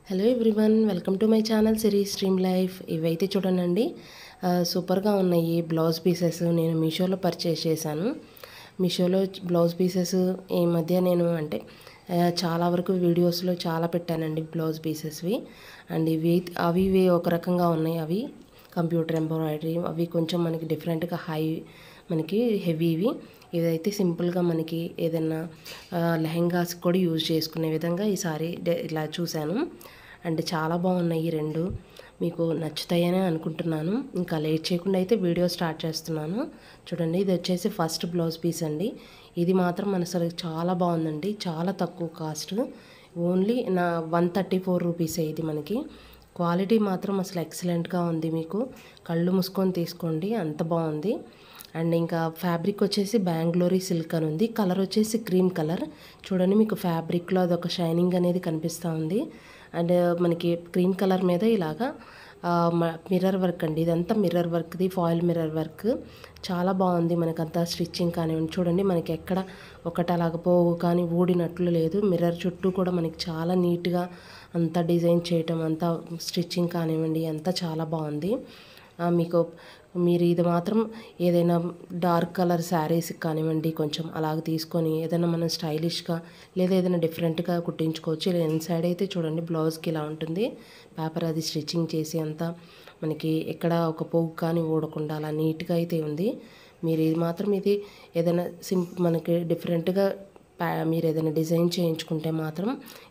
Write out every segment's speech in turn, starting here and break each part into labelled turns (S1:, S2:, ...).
S1: Hello everyone, welcome to my channel series stream life. ఇవైతే చూడండి, సూపర్గా ఉన్నాయి బ్లౌజ్ పీసెస్. నేను మీషోలో పర్చేస్ చేశాను. మీషోలో బ్లౌజ్ పీసెస్ ఈ మధ్య నేను చాలా వరకు వీడియోస్లో చాలా పెట్టానండి బ్లౌజ్ పీసెస్వి. అండ్ అవి ఒక రకంగా ఉన్నాయి. అవి కంప్యూటర్ ఎంబ్రాయిడరీ, అవి కొంచెం మనకి డిఫరెంట్గా మనకి హెవీవి. ఇదైతే సింపుల్గా మనకి ఏదైనా లెహెంగాస్ కూడా యూజ్ చేసుకునే విధంగా ఈసారి ఇలా చూశాను. అండ్ చాలా బాగున్నాయి ఈ రెండు. మీకు నచ్చుతాయని అనుకుంటున్నాను. ఇంకా లేట్ చేయకుండా అయితే వీడియో స్టార్ట్ చేస్తున్నాను. చూడండి, ఇది వచ్చేసి ఫస్ట్ బ్లౌజ్ పీస్ అండి. ఇది మాత్రం అసలు చాలా బాగుందండి. చాలా తక్కువ కాస్ట్, ఓన్లీ 134 రూపీసే. ఇది మనకి క్వాలిటీ మాత్రం అసలు ఎక్సలెంట్గా ఉంది. మీకు కళ్ళు మూసుకొని తీసుకోండి, అంత బాగుంది. అండ్ ఇంకా ఫ్యాబ్రిక్ వచ్చేసి బెంగళూరు సిల్క్ అని ఉంది. కలర్ వచ్చేసి క్రీమ్ కలర్. చూడండి, మీకు ఫ్యాబ్రిక్లో అదొక షైనింగ్ అనేది కనిపిస్తూ ఉంది. అండ్ మనకి క్రీమ్ కలర్ మీద ఇలాగా మిర్రర్ వర్క్ అండి. ఇదంతా మిర్రర్ వర్క్ది, ఫాయిల్ మిర్రర్ వర్క్. చాలా బాగుంది. మనకంతా స్టిచ్చింగ్ కానివ్వండి, చూడండి మనకి ఎక్కడ ఒకటి అలాగ పోగు కానీ ఊడినట్లు లేదు. మిర్రర్ చుట్టూ కూడా మనకి చాలా నీట్గా అంతా డిజైన్ చేయటం, అంతా స్టిచ్చింగ్ కానివ్వండి, అంతా చాలా బాగుంది. మీరు ఇది మాత్రం ఏదైనా డార్క్ కలర్ శారీస్కి కానివ్వండి, కొంచెం అలాగ తీసుకొని ఏదైనా మనం స్టైలిష్గా లేదా ఏదైనా డిఫరెంట్గా కుట్టించుకోవచ్చు. ఇలా ఇన్సైడ్ అయితే చూడండి, బ్లౌజ్కి ఇలా ఉంటుంది. పేపర్ అది స్టిచ్చింగ్ చేసి అంతా మనకి ఎక్కడ ఒక పోగు కానీ ఊడకుండా అలా నీట్గా అయితే ఉంది. మీరు ఇది మాత్రం ఇది ఏదైనా మనకి డిఫరెంట్గా మీరు ఏదైనా డిజైన్ చేయించుకుంటే మాత్రం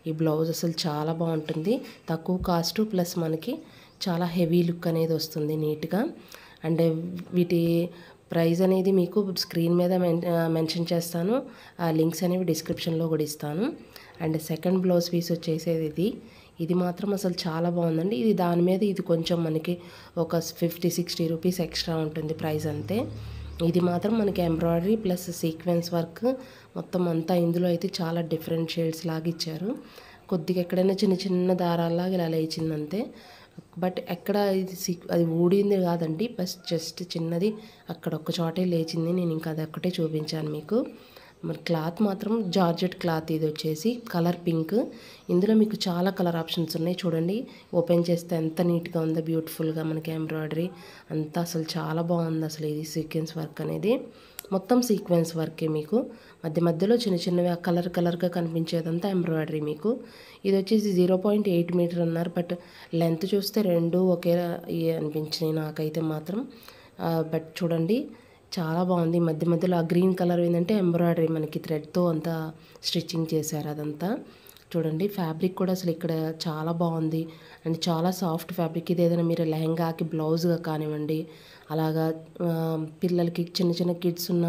S1: ఈ బ్లౌజ్ అసలు చాలా బాగుంటుంది. తక్కువ కాస్ట్ ప్లస్ మనకి చాలా హెవీ లుక్ అనేది వస్తుంది నీట్గా. అండ్ వీటి ప్రైస్ అనేది మీకు స్క్రీన్ మీద మెన్షన్ చేస్తాను. ఆ లింక్స్ అనేవి డిస్క్రిప్షన్లో కూడా ఇస్తాను. అండ్ సెకండ్ బ్లౌజ్ పీస్ వచ్చేసేది ఇది మాత్రం అసలు చాలా బాగుందండి. ఇది దాని మీద ఇది కొంచెం మనకి ఒక 50-60 రూపీస్ ఎక్స్ట్రా ఉంటుంది ప్రైస్ అంతే. ఇది మాత్రం మనకి ఎంబ్రాయిడరీ ప్లస్ సీక్వెన్స్ వర్క్ మొత్తం అంతా ఇందులో అయితే చాలా డిఫరెంట్ షేడ్స్ లాగా ఇచ్చారు. కొద్దిగా ఎక్కడైనా చిన్న చిన్న దారాల్లాగా ఇలా లేచిందంతే. బట్ ఎక్కడ అది ఊడింది కాదండి, బస్ జస్ట్ చిన్నది అక్కడ ఒక్క చోటే లేచింది. నేను ఇంకా అది ఒక్కటే చూపించాను మీకు. మరి క్లాత్ మాత్రం జార్జెట్ క్లాత్. ఇది వచ్చేసి కలర్ పింక్. ఇందులో మీకు చాలా కలర్ ఆప్షన్స్ ఉన్నాయి. చూడండి, ఓపెన్ చేస్తే ఎంత నీట్గా ఉందో, బ్యూటిఫుల్గా మనకి ఎంబ్రాయిడరీ అంతా అసలు చాలా బాగుంది. అసలు ఇది సీక్వెన్స్ వర్క్ అనేది మొత్తం సీక్వెన్స్ వర్కే. మీకు మధ్య మధ్యలో చిన్న చిన్నవి కలర్గా కనిపించేదంతా ఎంబ్రాయిడరీ. మీకు ఇది వచ్చేసి 0.8 మీటర్ అన్నారు. బట్ లెంత్ చూస్తే రెండు ఒకే అనిపించినాయి నాకైతే మాత్రం. బట్ చూడండి, చాలా బాగుంది. మధ్య మధ్యలో ఆ గ్రీన్ కలర్ ఏంటంటే ఎంబ్రాయిడరీ మనకి థ్రెడ్తో అంతా స్టిచ్చింగ్ చేశారు. అదంతా చూడండి. ఫ్యాబ్రిక్ కూడా అసలు ఇక్కడ చాలా బాగుంది. అండ్ చాలా సాఫ్ట్ ఫ్యాబ్రిక్. ఇది ఏదైనా మీరు లెహంగాకి బ్లౌజ్గా కానివ్వండి, అలాగా పిల్లలకి చిన్న చిన్న కిడ్స్ ఉన్న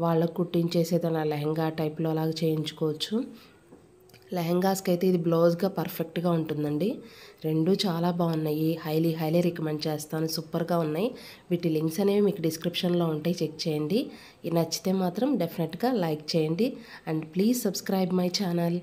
S1: వాళ్ళకు కుట్టించేసేదైనా లెహంగా టైప్లో అలాగ చేయించుకోవచ్చు. లెహంగాస్కి అయితే ఇది బ్లౌజ్గా పర్ఫెక్ట్గా ఉంటుందండి. రెండు చాలా బాగున్నాయి. హైలీ రికమెండ్ చేస్తాను. సూపర్గా ఉన్నాయి. వీటి లింక్స్ అనేవి మీకు డిస్క్రిప్షన్లో ఉంటాయి, చెక్ చేయండి. ఇది నచ్చితే మాత్రం డెఫినెట్గా లైక్ చేయండి. And please subscribe my channel.